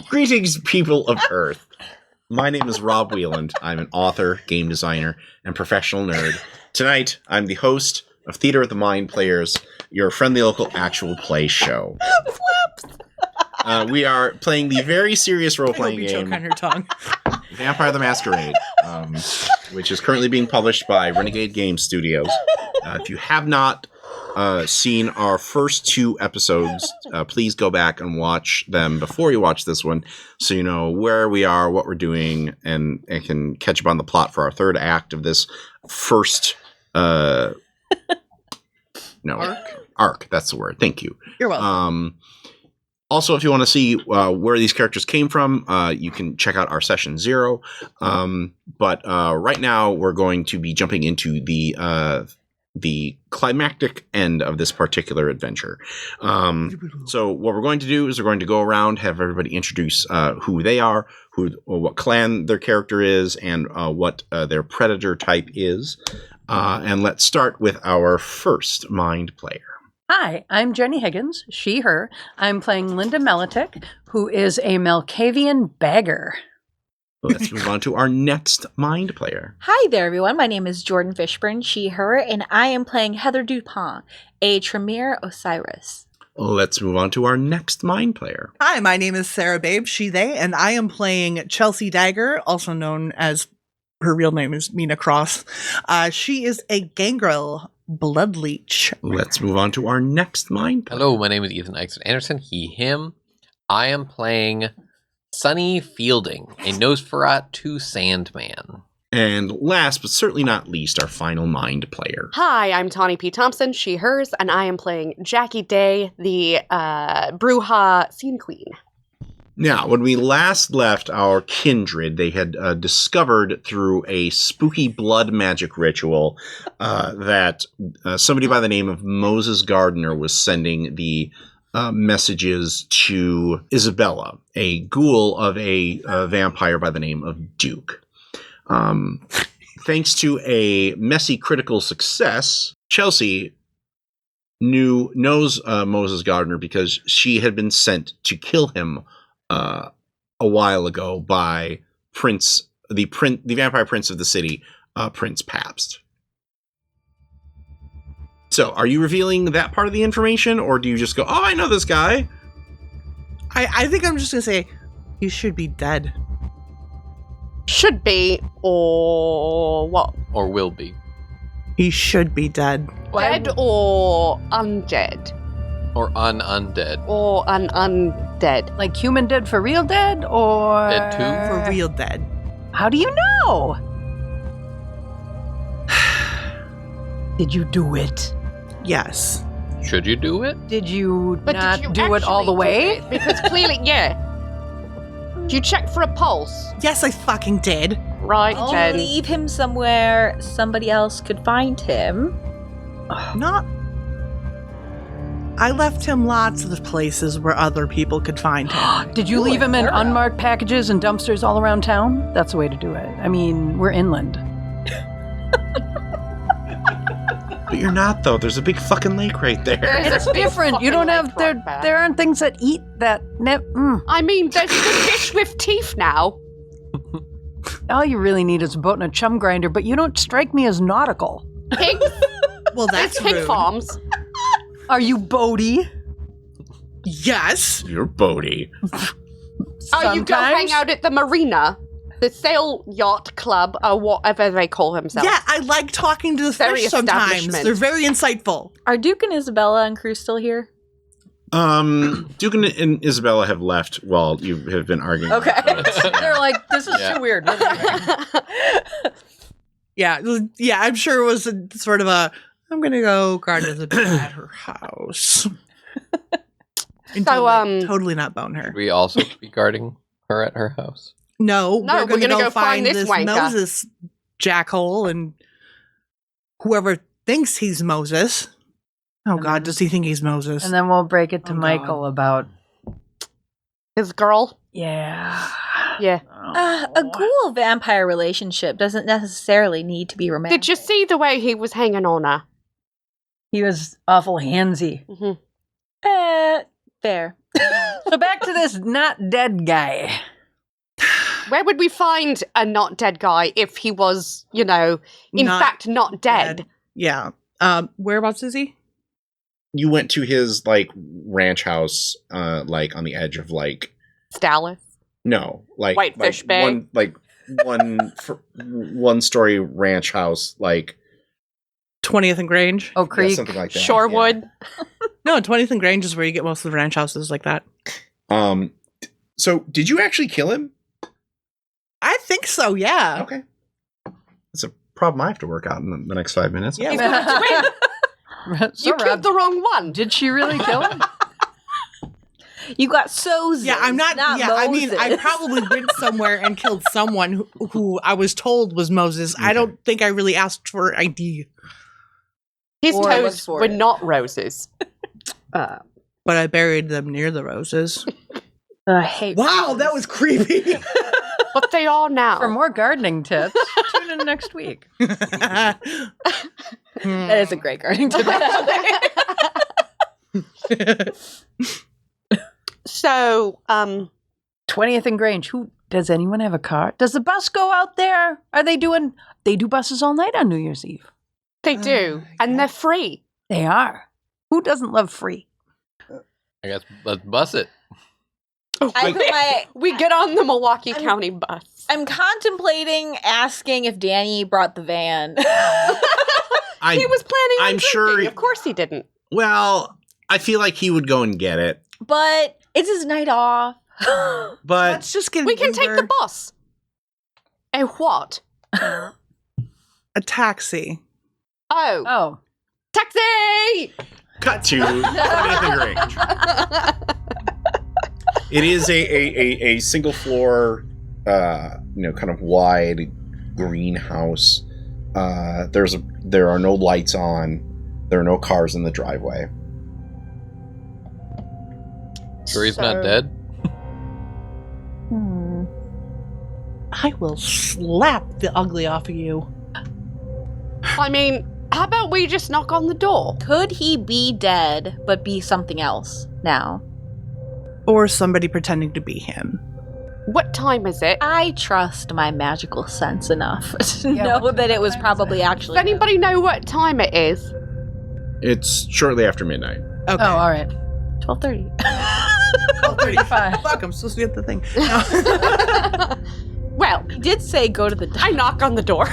Greetings, people of Earth. My name is Rob Wieland. I'm an author, game designer, and professional nerd. Tonight, I'm the host of Theater of the Mind Players, your friendly local actual play show. We are playing the very serious role-playing game, on her tongue. Vampire the Masquerade, which is currently being published by Renegade Game Studios. If you have not seen our first 2 episodes, please go back and watch them before you watch this one, so you know where we are, what we're doing, and can catch up on the plot for our third act of this first arc. That's the word. Thank you. You're welcome. Also, if you want to see where these characters came from, you can check out our session 0. But right now, we're going to be jumping into the climactic end of this particular adventure. So what we're going to do is we're going to go around, have everybody introduce who they are, what clan their character is, and what their predator type is. And let's start with our first mind player. Hi, I'm Jenny Higgins, she, her. I'm playing Linda Melitic, who is a Malkavian bagger. Let's move on to our next mind player. Hi there, everyone. My name is Jordan Fishburne, she, her, and I am playing Heather Dupont, a Tremere Osiris. Let's move on to our next mind player. Hi, my name is Sarah Babe, she, they, and I am playing Chelsea Dagger, also known as, her real name is Mina Cross. She is a Gangrel Bloodleech. Let's move on to our next mind player. Hello, my name is Ethan Exton Anderson, he, him. I am playing Sunny Fielding, a Nosferatu Sandman. And last but certainly not least, our final mind player. Hi, I'm Tawny P. Thompson, she, hers, and I am playing Jackie Day, the Bruja Scene Queen. Now, when we last left our kindred, they had discovered through a spooky blood magic ritual that somebody by the name of Moses Gardner was sending the messages to Isabella, a ghoul of a vampire by the name of Duke. Thanks to a messy critical success, Chelsea knows Moses Gardner because she had been sent to kill him a while ago by the vampire prince of the city, Prince Pabst. So, are you revealing that part of the information, or do you just go, "Oh, I know this guy"? I think I'm just gonna say, he should be dead. Should be, or what? Or will be. He should be dead. Dead or undead? Or undead. Or undead. Like human dead for real dead, or... Dead too? For real dead. How do you know? Did you do it? Yes. Should you do it? Did you But not did you do it all the actually do way? it? Because clearly, yeah. Did you check for a pulse? Yes, I fucking did. Right, I'll then. leave him somewhere somebody else could find him. Not. I left him lots of places where other people could find him. Did you leave him in unmarked packages and dumpsters all around town? That's the way to do it. I mean, we're inland. But you're not, though. There's a big fucking lake right there. It's different. You don't have there aren't things that eat that. I mean, there's the fish with teeth now. All you really need is a boat and a chum grinder, but you don't strike me as nautical. Pigs. Well, that's There's pig rude. farms. Are you boaty? Yes. You're Bodie. Oh, you go hang Sometimes? out at the marina, the sail yacht club, or whatever they call themselves. Yeah, I like talking to the Very fish sometimes. establishment. They're very insightful. Are Duke and Isabella and crew still here? Duke and Isabella have left while you have been arguing. Okay. They're like, this is Yeah. too weird. What are we doing? Yeah, I'm sure it was a sort of a, I'm gonna go guard Isabella at her house. And totally not bone her. Should we also be guarding her at her house? No, No, we're gonna go find this this wanker. Moses jackhole and whoever thinks he's Moses. Oh God, does he think he's Moses? And then we'll break it to Oh, Michael about, His girl. yeah. Yeah. A ghoul vampire relationship doesn't necessarily need to be romantic. Did you see the way he was hanging on her? He was awful handsy. Mm-hmm. Fair. So back to this not dead guy. Where would we find a not dead guy if he was, in fact, not dead? Yeah. Whereabouts is he? You went to his like ranch house, like on the edge of like Dallas. no, like Whitefish Bay. one story ranch house, like 20th and Grange? Oh, Creek. yeah, something like that. Shorewood. No, 20th and Grange is where you get most of the ranch houses like that. Yeah. So did you actually kill him? I think so, yeah. Okay. That's a problem I have to work out in the next 5 minutes. Yeah. So, You killed Rob, the wrong one. did she really kill him? You got Sozes. Yeah, I'm not. Yeah, I mean, I Moses. probably went somewhere and killed someone who I was told was Moses. I don't think I really asked for ID, His Or looked toes for were it. not roses. but I buried them near the roses. I hate Wow, that was creepy. But they are now. For more gardening tips, tune in next week. That is a great gardening tip. So, 20th and Grange. Does anyone have a car? Does the bus go out there? They do buses all night on New Year's Eve. they do. And they're free. They are. Who doesn't love free? I guess let's bus it. We get on the Milwaukee County bus. I'm contemplating asking if Danny brought the van. He was planning on I'm drinking. sure- Of course he didn't. Well, I feel like he would go and get it, But it's his night off. but Let's just get We can take the bus. A what? a taxi. Oh. Oh. Taxi! cut to 20th and Grange. It is a single floor, kind of wide greenhouse. There are no lights on. There are no cars in the driveway. Sure he's not dead? I will slap the ugly off of you. I mean, how about we just knock on the door? Could he be dead, but be something else now? Or somebody pretending to be him. What time is it? I trust my magical sense enough to Yeah, know what that it was time is probably it? Does actually him. anybody know what time it is? It's shortly after midnight. Okay. Oh, all right. 12:30. 35. Fuck, I'm supposed to be at the thing. Well, He did say go to the I knock on the door.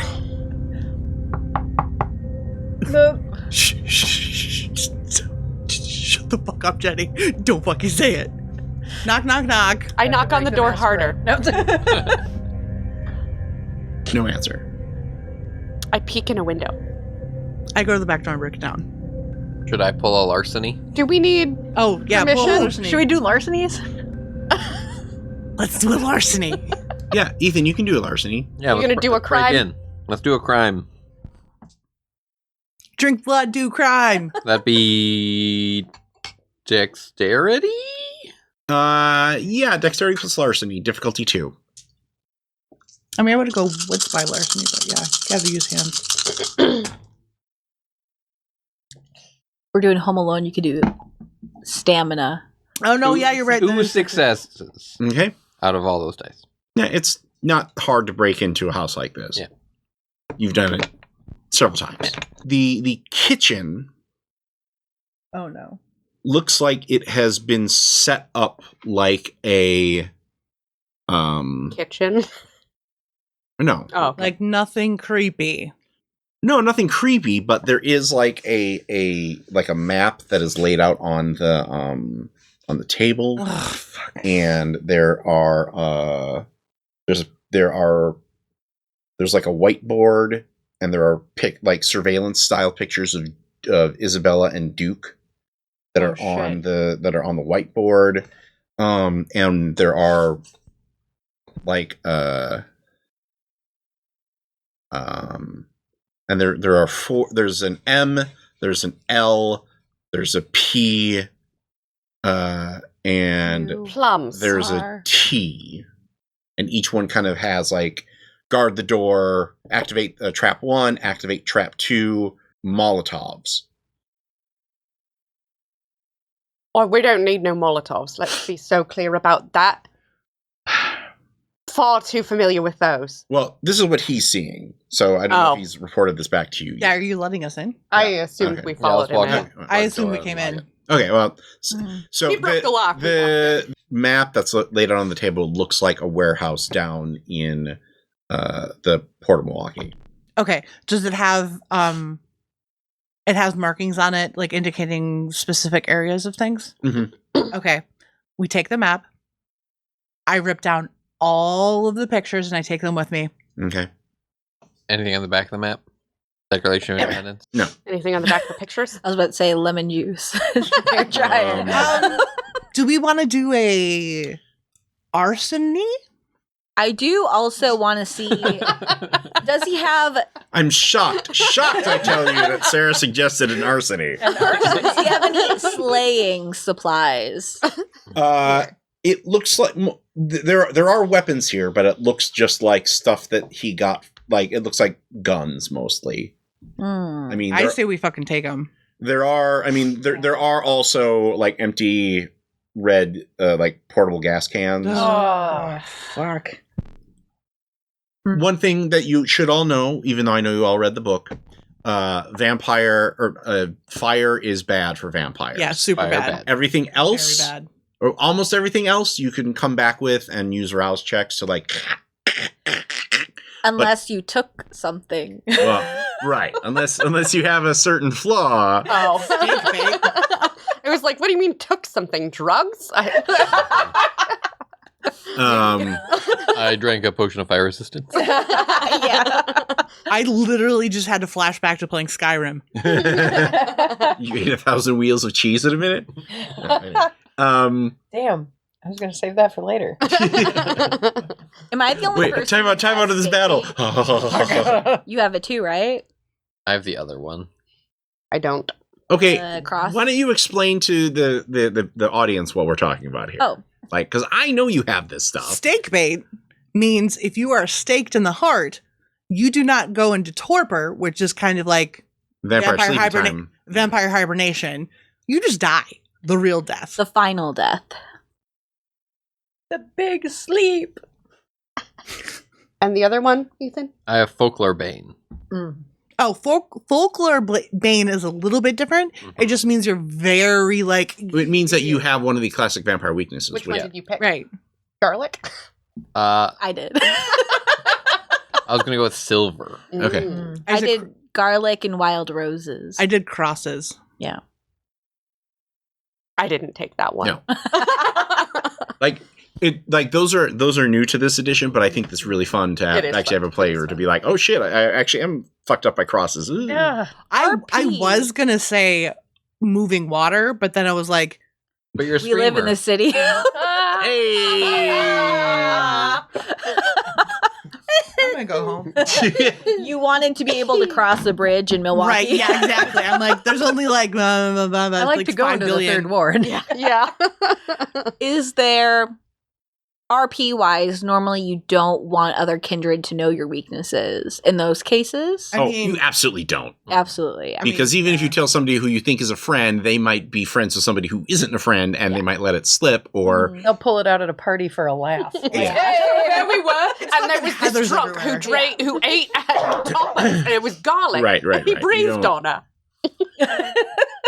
Shh, shh, shh, shut the fuck up, Jenny. Don't fucking say it. Knock, knock, knock. I knock on the door harder. No answer. I peek in a window. I go to the back door and break it down. Should I pull a larceny? Do we need... Oh, yeah, pull Permission? a larceny. Should we do larcenies? Let's do a larceny. Yeah, Ethan, you can do a larceny. Yeah, You're gonna do a let's break crime? in. Let's do a crime. Drink blood, do crime. That'd be dexterity? Yeah, dexterity plus larceny, difficulty 2. I mean, I would go wits by larceny, but yeah, you gotta use hands. We're doing Home Alone. You could do stamina. Oh, no, yeah, you're right. Two There's- successes Okay. out of all those dice. Yeah, it's not hard to break into a house like this. Yeah. You've done it several times. The kitchen Oh, no. looks like it has been set up like a Kitchen. no. Oh. Like nothing creepy. No, nothing creepy, but there is like a map that is laid out on the table. Ugh, fuck. And there's like a whiteboard, and there are surveillance style pictures of Isabella and Duke that are on the whiteboard, and there are and there are 4. There's an M, there's an L, there's a P, and Plums. there's a are- T, and each one kind of has like guard the door, activate trap 1, activate trap 2, Molotovs. Oh, we don't need no Molotovs. Let's be so clear about that. Far too familiar with those. Well, this is what he's seeing. So I don't know if he's reported this back to you Yeah, yet. are you letting us in? I assumed we followed him in. I assume we came in. Okay, well, so We broke the lock. the map that's laid out on the table looks like a warehouse down in the Port of Milwaukee. Okay. Does it have it has markings on it, like indicating specific areas of things? Mm-hmm. Okay. We take the map. I rip down all of the pictures and I take them with me. Okay. Anything on the back of the map? Declaration of Independence? No. Anything on the back of the pictures? I was about to say lemon juice. They're trying. Do we want to do a arsony? I do also want to see. Does he have? I'm shocked, I tell you, that Sarah suggested an arsony. Does he have any slaying supplies? It looks like there are weapons here, but it looks just like stuff that he got. Like it looks like guns mostly. I mean, I say we fucking take them. there are. I mean, there are also like empty red like portable gas cans. Oh, fuck. One thing that you should all know, even though I know you all read the book, vampire or fire is bad for vampires. Yeah, super Fire bad. bad. Everything else, Very bad. or almost everything else, you can come back with and use rouse checks to like. Unless you took something. Well, right, unless you have a certain flaw. Oh, it was like, what do you mean took something? Drugs? I drank a potion of fire resistance. Yeah. I literally just had to flash back to playing Skyrim. You ate 1,000 wheels of cheese in a minute. Damn. I was going to save that for later. Am I the only Wait, person? time out of this battle. You have it too, right? I have the other one. I don't. Okay, Cross. why don't you explain to the audience what we're talking about here? Oh. Like, because I know you have this stuff. Stake bait means if you are staked in the heart, you do not go into torpor, which is kind of like Vampire sleeping time. vampire hibernation. You just die. The real death. The final death. The big sleep. And the other one, Ethan? I have Folklore Bane. Oh, folklore bane is a little bit different. It just means you're very like. It means that you have one of the classic vampire weaknesses. Which one did you pick? Right. Garlic? I did. I was going to go with silver. Okay. I did garlic and wild roses. I did crosses. Yeah. I didn't take that one. No. Like those are new to this edition, but I think it's really fun to actually have a player to be like, oh shit, I actually am fucked up by crosses. Ooh. Yeah. I was gonna say moving water, but then I was like, But you're a We live in streamer. the city. I'm gonna go home. You wanted to be able to cross the bridge in Milwaukee. Right? Yeah, exactly. I'm like, there's only like, I like to go into the third ward. Yeah. Is there RP wise, normally you don't want other kindred to know your weaknesses in those cases? I Oh, mean- you absolutely don't. Absolutely. Because even if you tell somebody who you think is a friend, they might be friends with somebody who isn't a friend, and they might let it slip. Or They'll pull it out at a party for a laugh. There we were, and there was this Heather's drunk everywhere. who ate tapas, and it was garlic. Right. He You breathed don't- on her.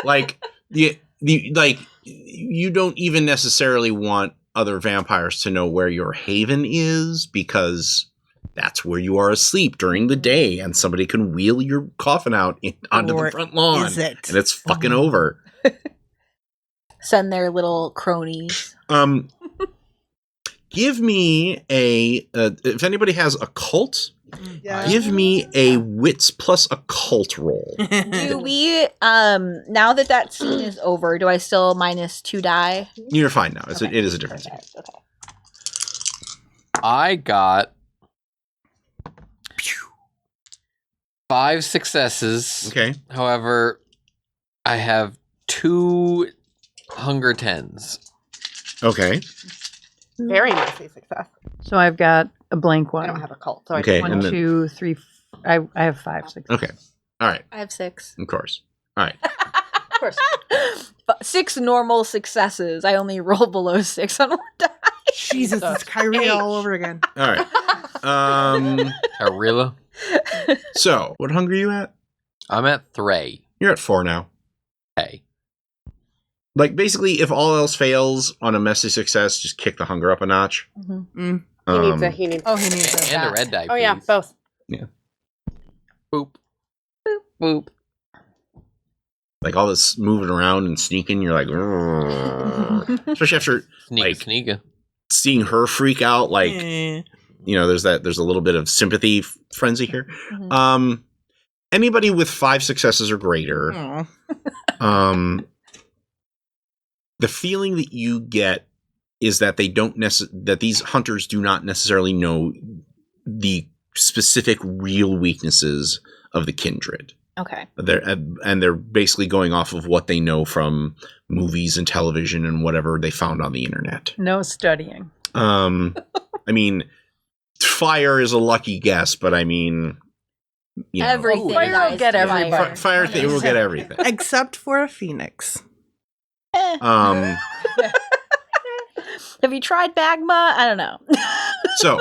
like you don't even necessarily want other vampires to know where your haven is, because that's where you are asleep during the day, and somebody can wheel your coffin out onto Or the front lawn, is it? and it's fucking over. Send their little cronies. Give me if anybody has a cult, Yeah. give me a wits plus occult roll. Do we, now that scene is over, do I still minus 2 die? You're fine now. It is a different scene. Okay. I got 5 successes. Okay. However, I have 2 hunger 10s. Okay. Very messy success. So I've got a blank one. I don't have a cult, so Okay. I One, and then- 2, 3. I have 5, 6. Okay. All right. I have 6. Of course. All right. course. 6 normal successes. I only roll below 6 on one die. Jesus, it's Kyrie all over again. All right. Arilla. So, what hunger are you at? I'm at 3. You're at 4 now. Hey. Like, basically, if all else fails on a messy success, just kick the hunger up a notch. Mm. He needs Oh, he needs And a red die, Oh yeah, please. both. Boop. Boop. Boop. Like, all this moving around and sneaking, you're like, "Grrr." Especially after Sneaker. seeing her freak out, like, Eh. you know, there's a little bit of sympathy frenzy here. Mhm. Anybody with 5 successes or greater, Aw. the feeling that you get is that that these hunters do not necessarily know the specific real weaknesses of the Kindred. Okay. They're basically going off of what they know from movies and television and whatever they found on the internet. No studying. I mean, fire is a lucky guess, but I mean, you know, Everything. Fire will guys, get fire. everybody. fire thing will get everything. Except for a phoenix. Um, Have you tried magma? I don't know. so,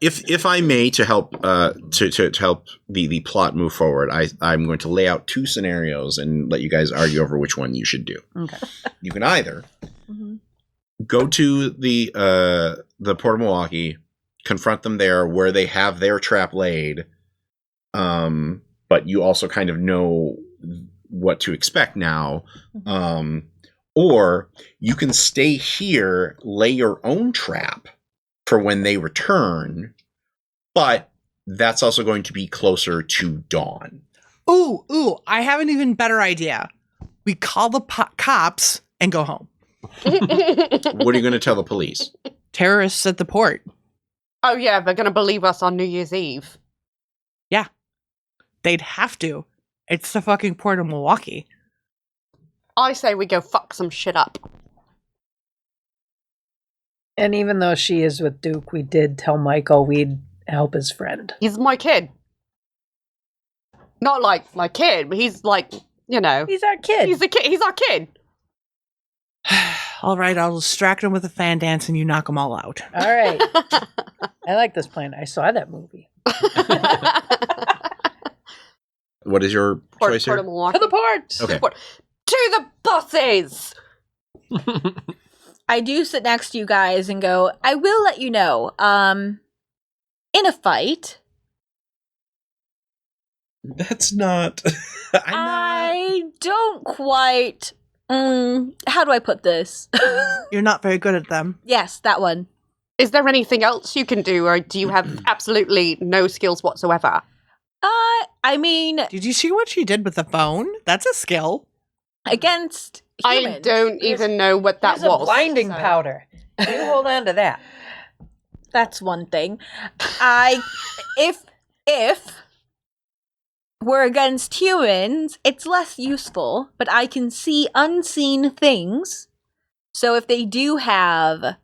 if I may, to help to help the plot move forward, I'm going to lay out 2 scenarios and let you guys argue over which one you should do. Okay. You can either Mhm. go to the Port of Milwaukee, confront them there where they have their trap laid, but you also kind of know what to expect now. Or you can stay here, lay your own trap for when they return, but that's also going to be closer to dawn. Ooh, I have an even better idea. We call the cops and go home. What are you going to tell the police? Terrorists at the port. Oh yeah, they're gonna believe us on New Year's Eve. They'd have to. It's the fucking port of Milwaukee. I say we go fuck some shit up. And even though she is with Duke, we did tell Michael we'd help his friend. He's my kid. Not like my kid, but he's like, you know, He's our kid. he's a kid. He's our kid. All right, I'll distract them with a fan dance and you knock them all out. All right. I like this plan. I saw that movie. What is your choice Port here? of Milwaukee. To the port. Okay. To the buses. I do sit next to you guys and go, I will let you know, in a fight, That's not. I don't quite, how do I put this? You're not very good at them. Yes, that one. Is there anything else you can do, or do you have absolutely no skills whatsoever? I mean, Did you see what she did with the phone? That's a skill. against humans. I don't even know what that There's was. a blinding so- powder. You hold on to that. That's one thing. If we're against humans, it's less useful, but I can see unseen things. So if they do have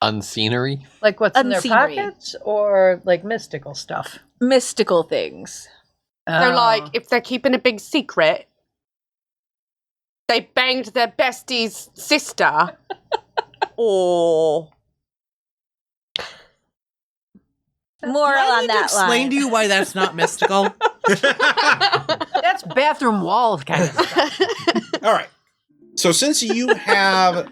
Unscenery. Like what's in their Unscenery. pockets or like mystical stuff? mystical things, So, Oh. like, if they're keeping a big secret, they banged their bestie's sister, or moral Do I on need to that explain line. to you why that's not mystical? That's bathroom wall kind of stuff. All right. So since you have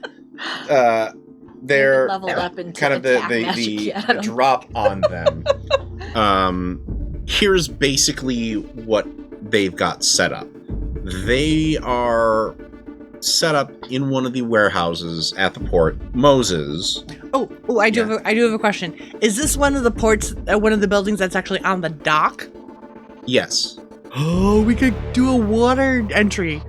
their Leveled up into kind of the attack magic yet, I don't- drop on them, here's basically what they've got set up. They are set up in one of the warehouses at the port. Moses. I do have a question. Is this one of the ports, one of the buildings that's actually on the dock? Yes. Oh, we could do a water entry.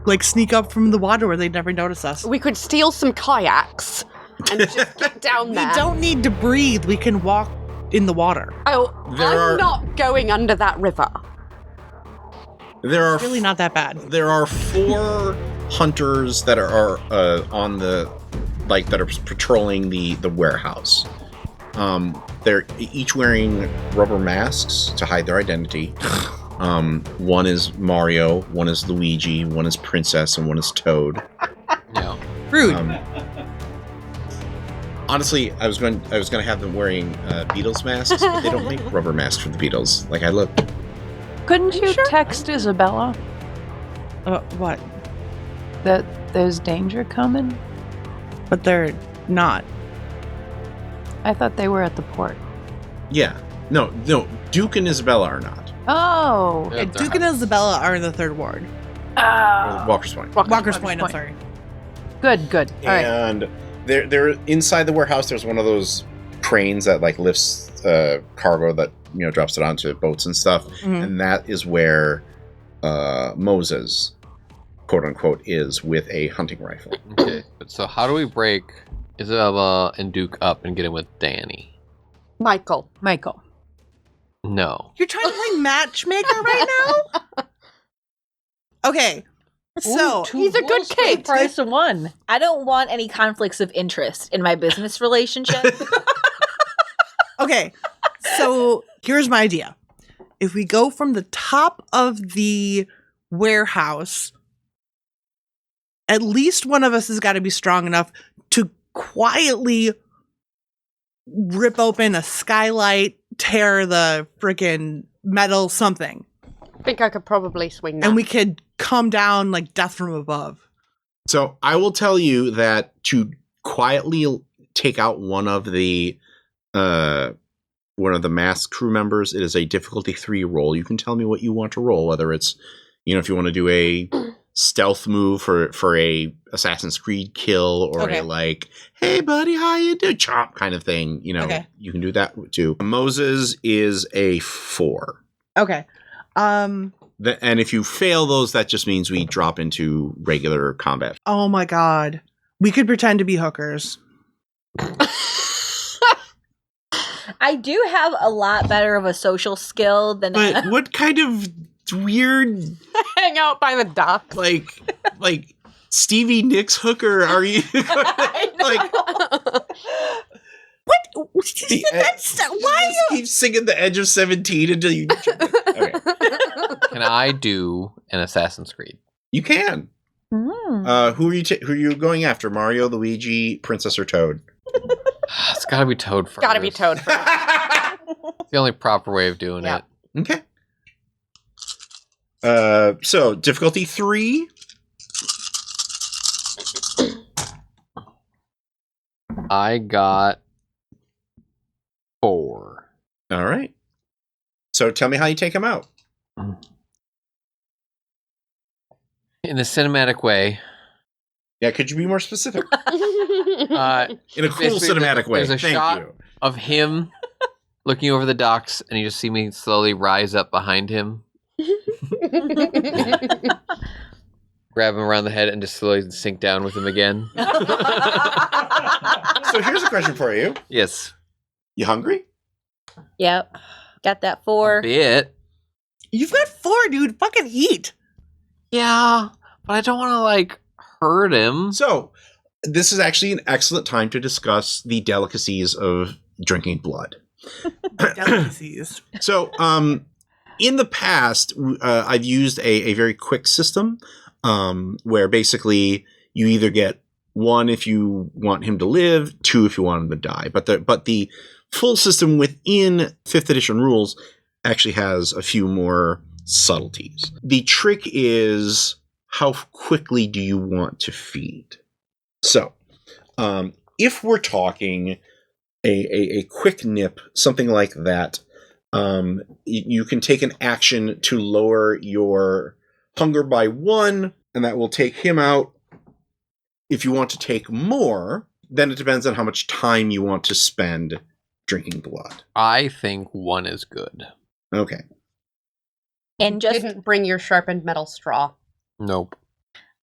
Like sneak up from the water where they'd never notice us. we could steal some kayaks and just get down We there. don't need to breathe. We can walk in the water. Oh, There I'm are- not going under that river. There are It's really not that bad. There are 4 hunters that are on the that are patrolling the warehouse. They're each wearing rubber masks to hide their identity. One is Mario, one is Luigi, one is Princess, and one is Toad. Yeah. Rude. Honestly, I was going to have them wearing Beatles masks, but they don't make rubber masks for the Beatles. Like I looked. Couldn't you text Isabella What? that there's danger coming? But they're not. I thought they were at the port. Yeah. No. Duke and Isabella are not. Oh. Yeah, Duke and Isabella are in the third ward. Walker's Point. Walker's Point, I'm sorry. Good. All right. And they're inside the warehouse. There's one of those cranes that like lifts cargo that drops it onto boats and stuff, and that is where Moses, quote unquote, is with a hunting rifle. Okay. But so how do we break Isabella and Duke up and get in with Danny? Michael. No. You're trying to play matchmaker right now? Okay. So He's a good kid. Price of one. I don't want any conflicts of interest in my business relationship. Okay, so here's my idea. If we go from the top of the warehouse, at least one of us has got to be strong enough to quietly rip open a skylight, tear the freaking metal something, I think I could probably swing that. and we could come down like death from above. So I will tell you that to quietly take out one of the masked crew members, it is a difficulty 3 roll. You can tell me what you want to roll, whether it's if you want to do a stealth move for a Assassin's Creed kill, or Okay. a like, hey buddy, how you do, chomp kind of thing. Okay. You can do that too. Moses is a 4. Okay. And if you fail those, that just means we drop into regular combat. Oh my god. We could pretend to be hookers. I do have a lot better of a social skill than But what kind of weird, Hang out by the dock. like Stevie Nicks hooker are you? Like, What? That's why you keep singing the Edge of 17 until you. Okay. Can I do an Assassin's Creed? You can. Who are you going after? Mario, Luigi, Princess, or Toad? It's gotta be Toad first. Gotta be Toad. It's the only proper way of doing Yeah. it. Okay. So difficulty 3. I got 4. All right. So tell me how you take him out. In the cinematic way. Yeah, could you be more specific? In Uh, a cool Basically, cinematic way. there's a Thank shot you. of him looking over the docks, and you just see me slowly rise up behind him, grab him around the head, and just slowly sink down with him again. So here's a question for you. Yes. You hungry? Yep. Got that 4. Bit. You've got 4, dude. Fucking eat. Yeah, but I don't want to, like, hurt him. So this is actually an excellent time to discuss the delicacies of drinking blood. Delicacies. So, in the past, I've used a very quick system where basically you either get 1 if you want him to live, 2 if you want him to die. But the full system within 5th edition rules actually has a few more subtleties. The trick is, how quickly do you want to feed? So, if we're talking a quick nip, something like that, you can take an action to lower your hunger by 1, and that will take him out. If you want to take more, then it depends on how much time you want to spend drinking blood. I think 1 is good. Okay. And just Didn't bring your sharpened metal straw. Nope.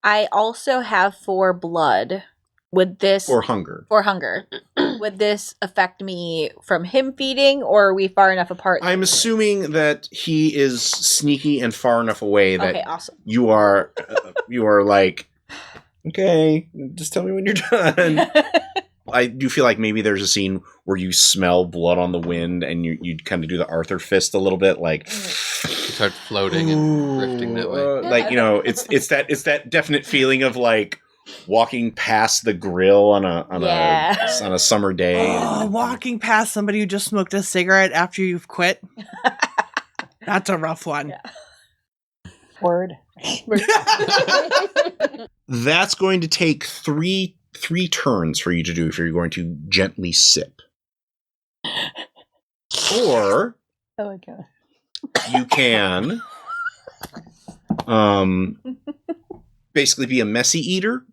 I also have 4 blood. Would this Or hunger. for hunger? Would this affect me from him feeding, or are we far enough apart? I'm assuming that he is sneaky and far enough away that Okay, awesome. you are like, okay, just tell me when you're done. I do feel like maybe there's a scene where you smell blood on the wind and you kind of do the Arthur fist a little bit, like You start floating and drifting that way. like it's that definite feeling of like walking past the grill on a summer day. Oh, walking past somebody who just smoked a cigarette after you've quit. That's a rough one. Yeah. Word. That's going to take three turns for you to do if you're going to gently sip. Or Oh my god. you can basically be a messy eater.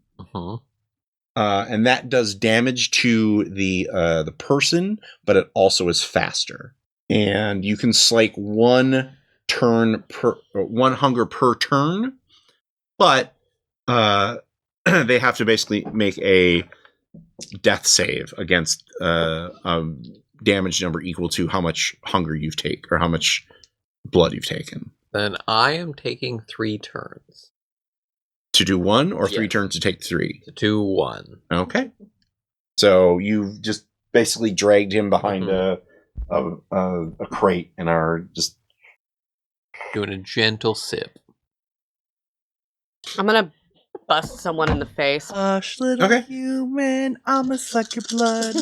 And that does damage to the person, but it also is faster. And you can slake one hunger per turn, but they have to basically make a death save against a damage number equal to how much hunger you've taken or how much blood you've taken. Then I am taking 3 turns. To do 1 or 3 Yes. turns to take 3? To do 1. Okay. So you've just basically dragged him behind a crate and are just Doing a gentle sip. I'm gonna bust someone in the face. Hush, little Okay. human, I'ma suck your blood.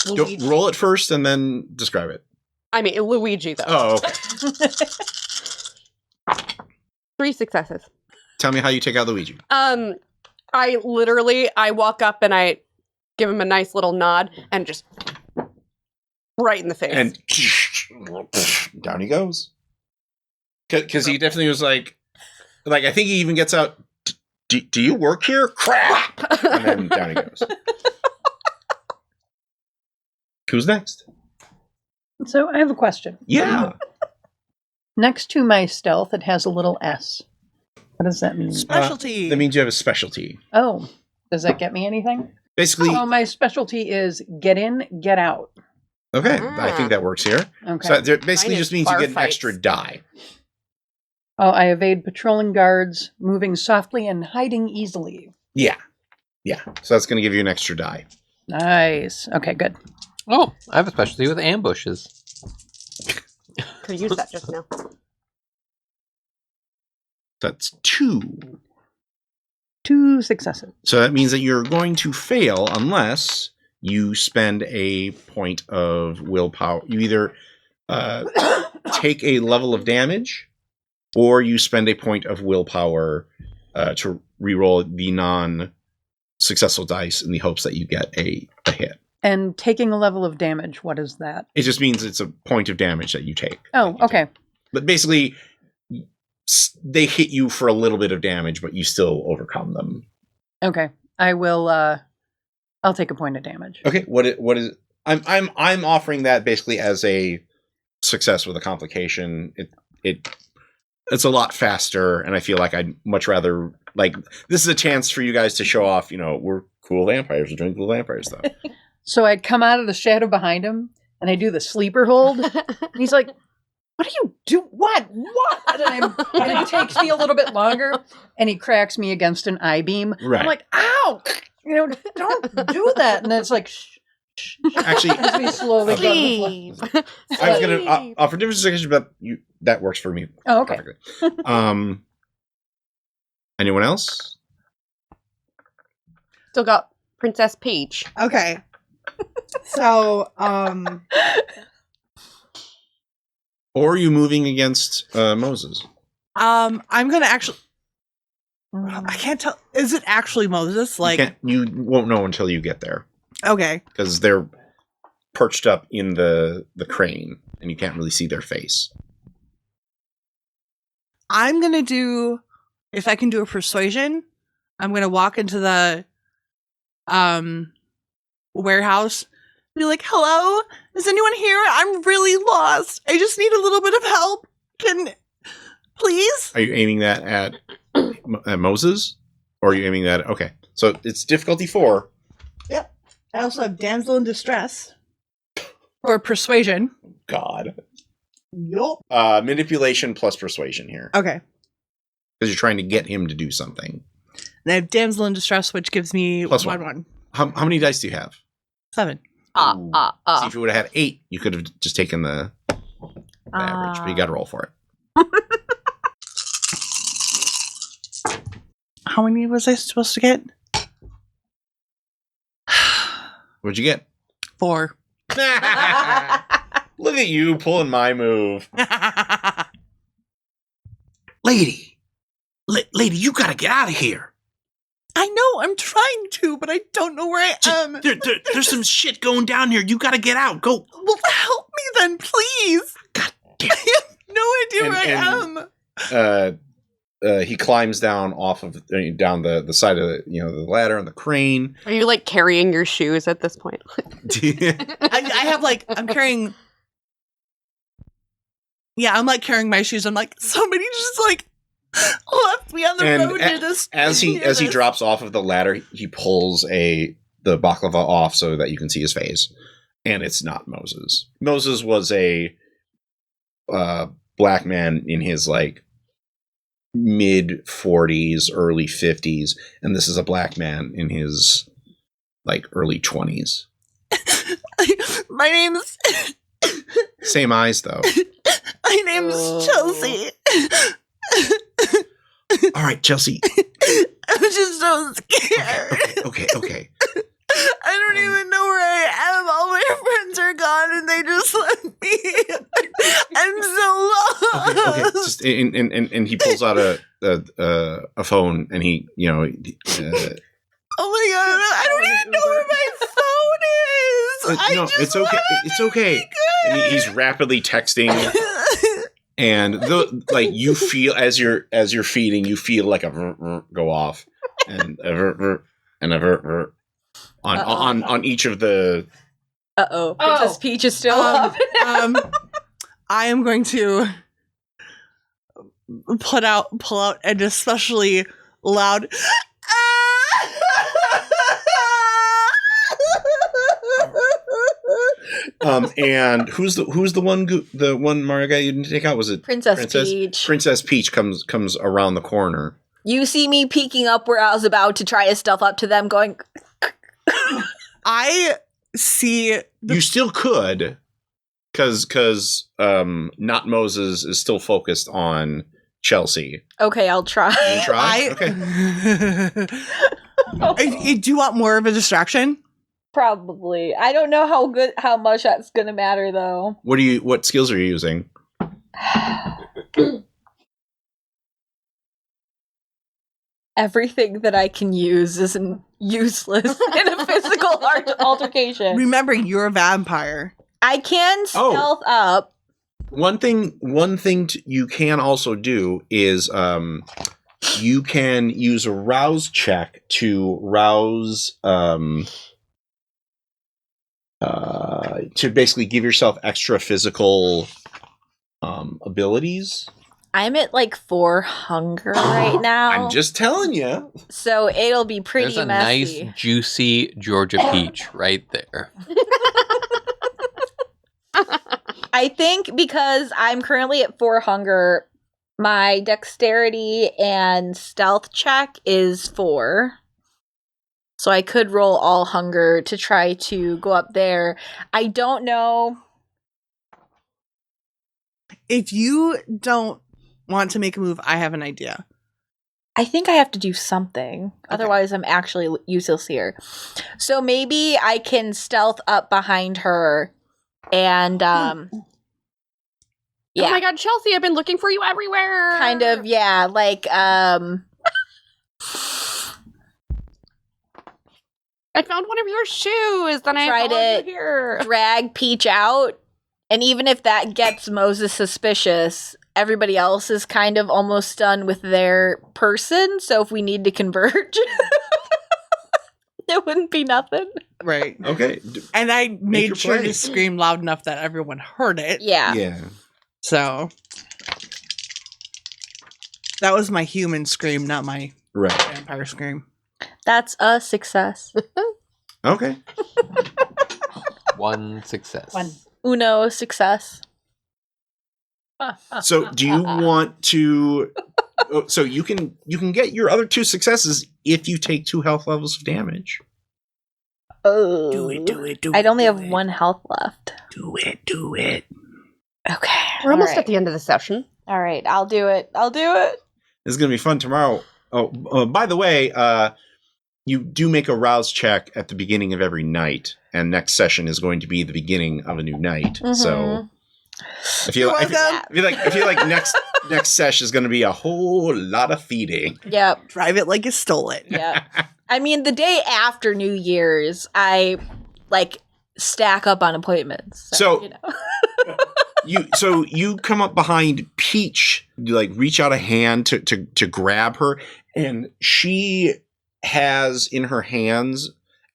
don't roll it first and then describe it. I mean Luigi though. Oh, okay. 3 successes. Tell me how you take out Luigi. I walk up and I give him a nice little nod and just right in the face. And down he goes. Because he definitely was like I think he even gets out, do you work here? Crap! And then down he goes. Who's next? So I have a question. Yeah. Next to my stealth, it has a little S. What does that mean? Specialty. That means you have a specialty. Oh, does that get me anything? Basically, Oh, my specialty is get in, get out. okay, I think that works here. Okay. So that basically Mine is just means you bar get an fights. extra die. Oh, I evade patrolling guards, moving softly and hiding easily. Yeah. So that's going to give you an extra die. Nice. Okay, good. Oh, I have a specialty with ambushes. Could use that just now. That's 2. 2 successes. So that means that you're going to fail unless you spend a point of willpower. You either take a level of damage, or you spend a point of willpower to reroll the non-successful dice in the hopes that you get a hit. And taking a level of damage, what is that? It just means it's a point of damage that you take. Oh, okay. But basically, they hit you for a little bit of damage, but you still overcome them. Okay. I will I'll take a point of damage. Okay, what is I'm offering that basically as a success with a complication. It's a lot faster, and I feel like I'd much rather this is a chance for you guys to show off. We're cool vampires. We're doing cool vampire stuff. So I'd come out of the shadow behind him, and I do the sleeper hold. And he's like, "What do you do? What? And it takes me a little bit longer, and he cracks me against an I-beam. Right. I'm like, "Ow! Don't do that." And then it's like, shh. Actually, As we slowly go to the Sleep. I was gonna offer different suggestions, but that works for me. Oh, okay. Perfectly. Anyone else? Still got Princess Peach. Okay. So, Or are you moving against Moses? I'm gonna actually. I can't tell. Is it actually Moses? You won't know until you get there Okay. because they're perched up in the crane and you can't really see their face. I'm gonna do. If I can do a persuasion, I'm gonna walk into the warehouse. Be like, "Hello, is anyone here? I'm really lost. I just need a little bit of help. Please?" Are you aiming that at Moses? Or are you aiming that? Okay. So it's difficulty 4. I also have damsel in distress for persuasion. God. Yup. Manipulation plus persuasion here. Okay. Because you're trying to get him to do something. And I have damsel in distress, which gives me Plus one. one. How many dice do you have? 7. See, if you would have had 8, you could have just taken the average, but you got to roll for it. How many was I supposed to get? What'd you get? 4. Look at you pulling my move. Lady, you gotta get out of here. I know, I'm trying to, but I don't know where I am. There's some shit going down here. You gotta get out. Go. Well, help me then, please. God damn. I have no idea where I am. He climbs down down the side of the ladder and the crane. Are you like carrying your shoes at this point? I have I'm carrying. Yeah, I'm like carrying my shoes. I'm like, somebody just left me on the road near this. As he drops off of the ladder, he pulls the baklava off so that you can see his face, and it's not Moses. Moses was a black man in his mid 40s, early 50s, and this is a black man in his early 20s. My name's Same eyes though. My name's Chelsea. All right, Chelsea. I'm just so scared. Okay. I don't even know where I am. All my friends are gone, and they just left me. I'm so lost. Okay. Just, and he pulls out a phone, and he oh my god! I don't even know where my phone is. it's okay. It's okay. And he's rapidly texting. And you feel as you're feeding, you feel like a go off, and a on each of the. Princess Peach is still up. I am going to pull out an especially loud. And who's the one Mario guy you didn't take out? Was it Princess Peach? Princess Peach comes around the corner. You see me peeking up where I was about to try to stealth up to them, going. I see. You still could, because not Moses is still focused on Chelsea. Okay, I'll try. You try? Okay. Do you want more of a distraction? Probably. I don't know how much that's gonna matter though. What skills are you using? Everything that I can use is useless in a physical altercation. Remember, you're a vampire. I can stealth up. One thing you can also do is you can use a rouse check to rouse to basically give yourself extra physical abilities. I'm at 4 hunger right now. I'm just telling you. So it'll be pretty There's a messy. nice, juicy Georgia peach right there. I think because I'm currently at 4 hunger, my dexterity and stealth check is 4. So I could roll all hunger to try to go up there. I don't know. If you don't want to make a move, I have an idea. I think I have to do something. Okay. Otherwise, I'm actually useless here. So maybe I can stealth up behind her and, yeah. Oh my god, Chelsea, I've been looking for you everywhere. Kind of, yeah, I found one of your shoes, then I followed you here. Drag Peach out, and even if that gets Moses suspicious, everybody else is kind of almost done with their person, so if we need to converge, it wouldn't be nothing. Right. Okay. And I made sure play. to scream loud enough that everyone heard it. Yeah. Yeah. So that was my human scream, not my vampire scream. That's a success. Okay. One success. Uno success. So do you want to So you can get your other 2 successes if you take 2 health levels of damage. Oh. Do it. I'd only have 1 health left. Do it. Okay. We're almost all right. at the end of the session. All right, I'll do it. This is going to be fun tomorrow. Oh, by the way, you do make a rouse check at the beginning of every night, and next session is going to be the beginning of a new night. So I feel like next session is going to be a whole lot of feeding. Yep. Drive it like you stole it. Yep. I mean, the day after New Year's, I stack up on appointments. So- you know. You come up behind Peach, you reach out a hand to grab her, and she has in her hands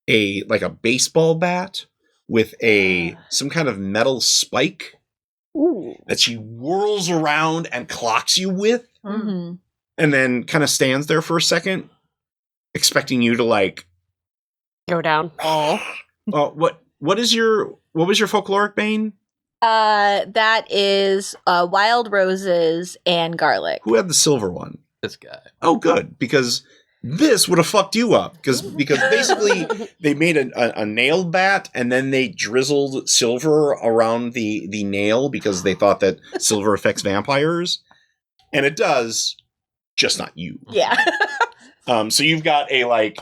a baseball bat with some kind of metal spike that she whirls around and clocks you with, Mm-hmm. and then kind of stands there for a second, expecting you to Go down. what was your folkloric bane? That is wild roses and garlic. Who had the silver one? This guy. Oh, good, because this would have fucked you up. Because basically they made a nail bat and then they drizzled silver around the nail because they thought that silver affects vampires, and it does, just not you. Yeah. So you've got a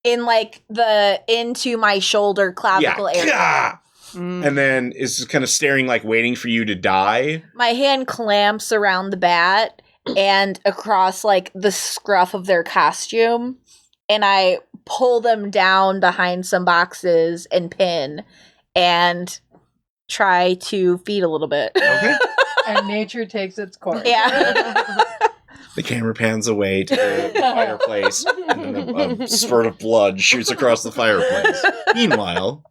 In the into my shoulder clavicle area. Gah! Mm. And then is just kind of staring, waiting for you to die. My hand clamps around the bat and across the scruff of their costume, and I pull them down behind some boxes and pin and try to feed a little bit. Okay. And nature takes its course. Yeah. The camera pans away to the fireplace, and then a spurt of blood shoots across the fireplace. Meanwhile,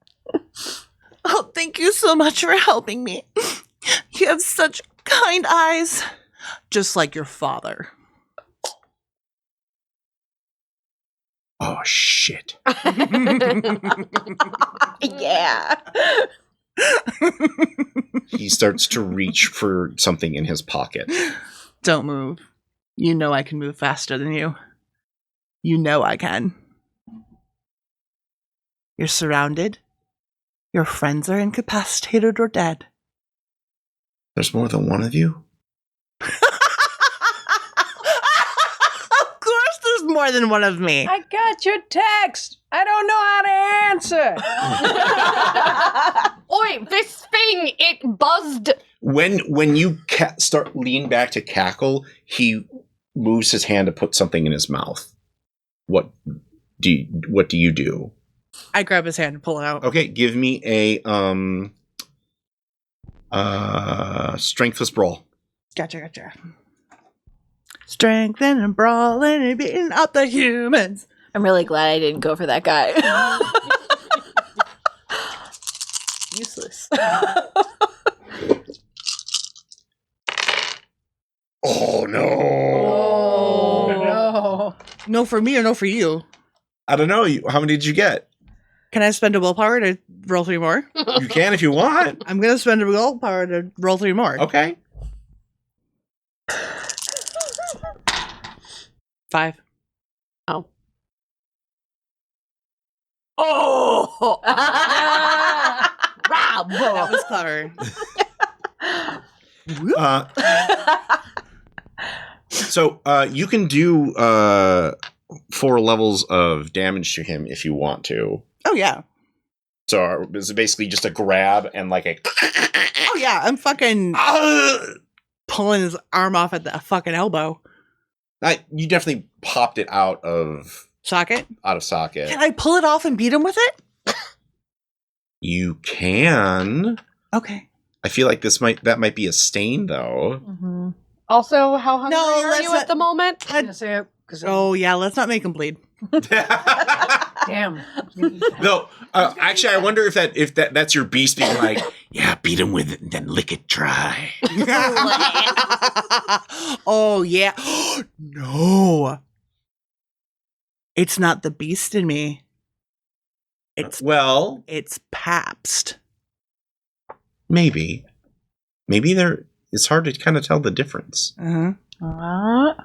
Oh, thank you so much for helping me. You have such kind eyes. Just like your father. oh shit. Yeah. He starts to reach for something in his pocket. Don't move. You know I can move faster than you. You know I can. You're surrounded. Your friends are incapacitated or dead. There's more than one of you? Of course there's more than one of me. I got your text. I don't know how to answer. Oi, this thing, it buzzed. When you lean back to cackle, he moves his hand to put something in his mouth. What do you do? I grab his hand and pull it out. Okay, give me a strengthless brawl. Gotcha. Strengthening and brawling and beating up the humans. I'm really glad I didn't go for that guy. Useless. Oh no. Oh, no. No for me or no for you? I don't know. How many did you get? Can I spend a willpower to roll 3 more? You can if you want. I'm going to spend a willpower to roll 3 more. Okay. 5. Oh. Oh! That was clever. So you can do 4 levels of damage to him if you want to. Oh, yeah. So it's basically just a grab and a... Oh, yeah. I'm fucking pulling his arm off at the fucking elbow. You definitely popped it out of Socket? socket. Can I pull it off and beat him with it? You can. Okay. I feel like that might be a stain though. Mm-hmm. Also, how hungry No, are let's you not- at the moment? I'm gonna say it 'cause Oh, yeah. Let's not make him bleed. damn. No, actually, I wonder if that's your beast being like, yeah, beat him with it and then lick it dry. Oh, yeah. No. It's not the beast in me. It's Pabst. maybe it's hard to kind of tell the difference. Uh-huh. What?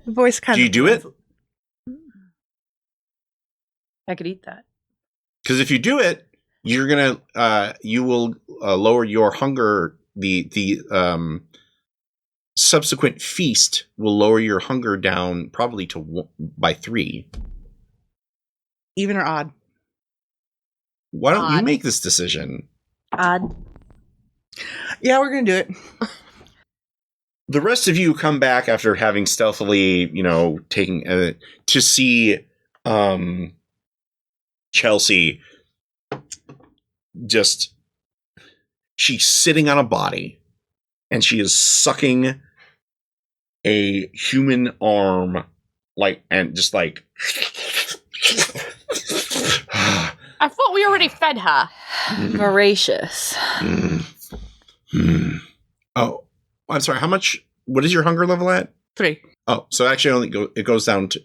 The voice kind Do of. you do it? I could eat that. Because if you do it, you're gonna you will lower your hunger. The subsequent feast will lower your hunger down probably to by 3. Even or odd? Why don't you Odd. make this decision? Odd. Yeah, we're gonna do it. The rest of you come back after having stealthily, taking to see Chelsea. Just she's sitting on a body, and she is sucking a human arm, and just like. I thought we already fed her. Voracious. Oh, I'm sorry. How much? What is your hunger level at? 3. Oh, so actually, it goes down to.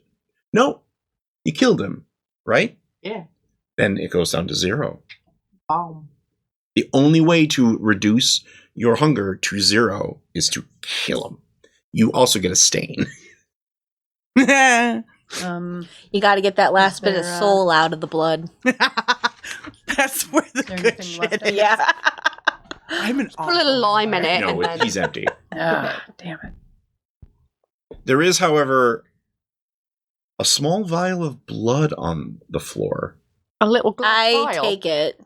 No, you killed him, right? Yeah. Then it goes down to 0. Oh. The only way to reduce your hunger to 0 is to kill him. You also get a stain. You got to get that last bit of there, soul out of the blood. That's where the Is there good anything shit left? is. Yeah. I'm an Put a little lime in it. No, and then... he's empty. Damn it. There is, however, a small vial of blood on the floor. A little glass I vial. take it.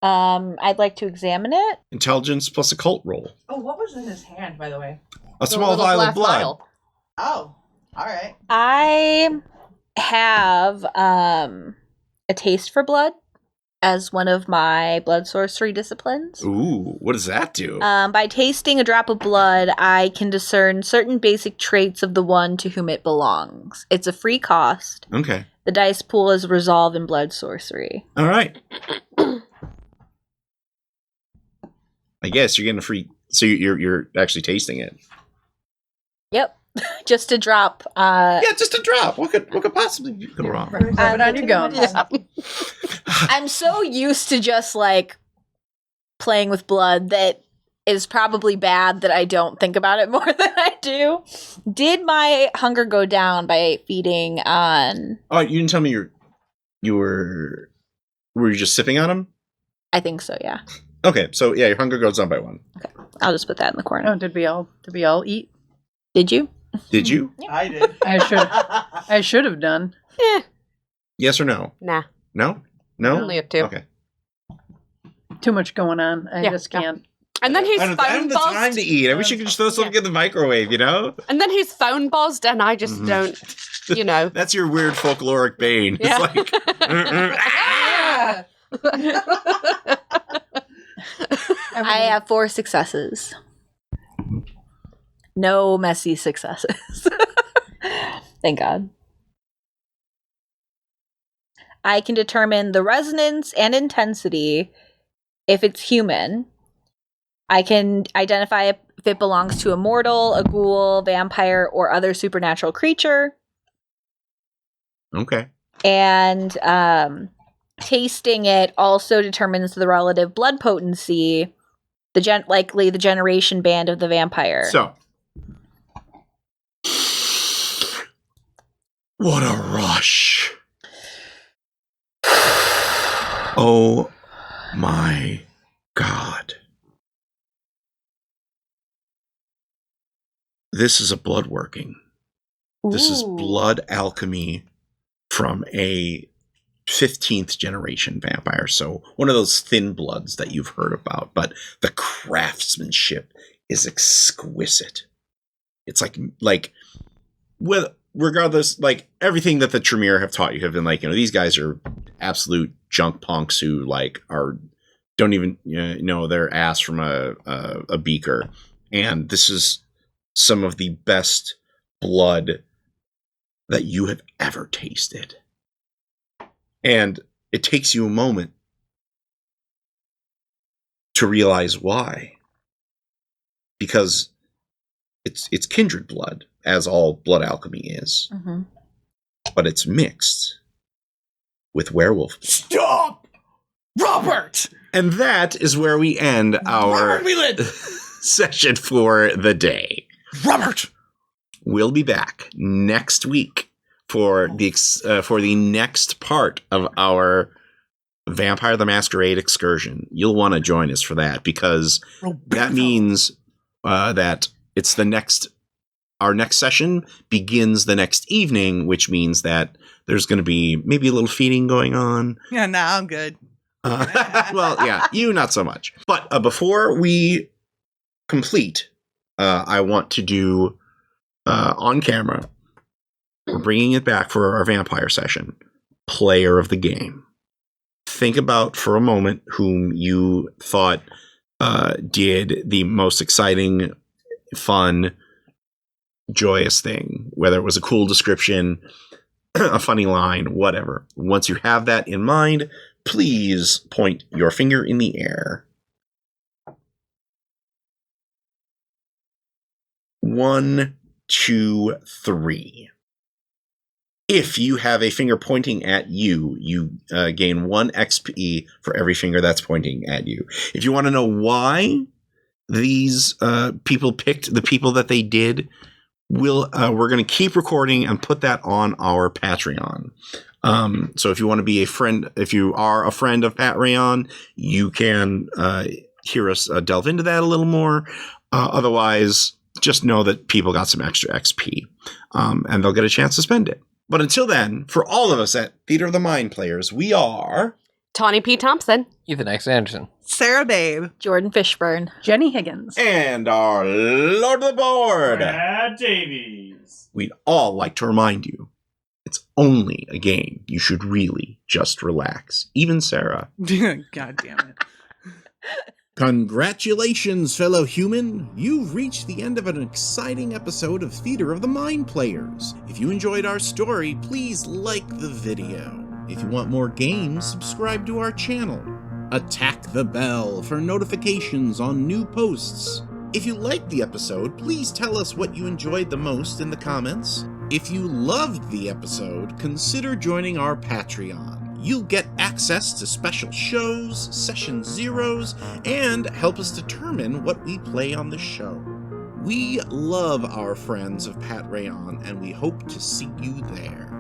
I'd like to examine it. Intelligence plus occult roll. Oh, what was in his hand, by the way? A small vial of blood. Oh, all right. I have a taste for blood as one of my blood sorcery disciplines. Ooh, what does that do? By tasting a drop of blood, I can discern certain basic traits of the one to whom it belongs. It's a free cost. Okay. The dice pool is resolved in blood sorcery. All right. I guess you're getting a free. So you're actually tasting it. Yep, just a drop. Yeah, just a drop. What could possibly go wrong? Rub it on your gums. Yeah. I'm so used to just like playing with blood that is probably bad that I don't think about it more than I do. Did my hunger go down by feeding on? Oh, you didn't tell me you were you just sipping on them? I think so. Yeah, Okay, so yeah, your hunger goes down by 1. I'll just put that in the corner. Oh, did we all eat? Did you? Did you? I did. I should have done. Yes or no? Nah. No? No? Only a 2. Okay. Too much going on. I Yeah, just yeah. can't. And then his I phone don't have the time buzzed. to eat. I wish you could just throw something in the microwave, And then his phone buzzed, and I just don't, That's your weird folkloric bane. Yeah. It's like, Ah! I have 4 successes. No messy successes. Thank God. I can determine the resonance and intensity if it's human. I can identify if it belongs to a mortal, a ghoul, vampire, or other supernatural creature. okay. And tasting it also determines the relative blood potency, likely the generation band of the vampire. So. What a rush. Oh my God. This is a blood working. This is Ooh. blood alchemy from a 15th generation vampire. So one of those thin bloods that you've heard about, but the craftsmanship is exquisite. It's like regardless, like everything that the Tremere have taught you have been like, these guys are absolute junk punks who don't even know their ass from a beaker. And this is some of the best blood that you have ever tasted. And it takes you a moment to realize why. Because it's kindred blood, as all blood alchemy is. Mm-hmm. But it's mixed with werewolf. Stop, Robert. And that is where we end our Robert Wheelan. session for the day. Robert! We'll be back next week for the next part of our Vampire the Masquerade excursion. You'll want to join us for that, because that means that it's our next session begins the next evening, which means that there's going to be maybe a little feeding going on. Yeah, nah, I'm good. Well, yeah, you not so much. But before we complete, I want to do on camera, we're bringing it back for our vampire session, player of the game. Think about for a moment whom you thought did the most exciting, fun, joyous thing, whether it was a cool description, a funny line, whatever. Once you have that in mind, please point your finger in the air. 1, 2, 3. If you have a finger pointing at you, you gain 1 XP for every finger that's pointing at you. If you want to know why these people picked the people that they did, we're going to keep recording and put that on our Patreon. So if you want to be a friend, if you are a friend of Patreon, you can hear us delve into that a little more. Otherwise, just know that people got some extra XP, and they'll get a chance to spend it. But until then, for all of us at Theater of the Mind Players, we are Tawny P. Thompson. Ethan X. Anderson. Sarah Babe. Jordan Fishburne. Jenny Higgins. and our Lord of the Board, Brad Davies. We'd all like to remind you, it's only a game. You should really just relax. Even Sarah. God damn it. Congratulations, fellow human! You've reached the end of an exciting episode of Theater of the Mind Players. If you enjoyed our story, please like the video. If you want more games, subscribe to our channel. Attack the bell for notifications on new posts. If you liked the episode, please tell us what you enjoyed the most in the comments. If you loved the episode, consider joining our Patreon. You'll get access to special shows, session zeros, and help us determine what we play on the show. We love our friends of Patreon, and we hope to see you there.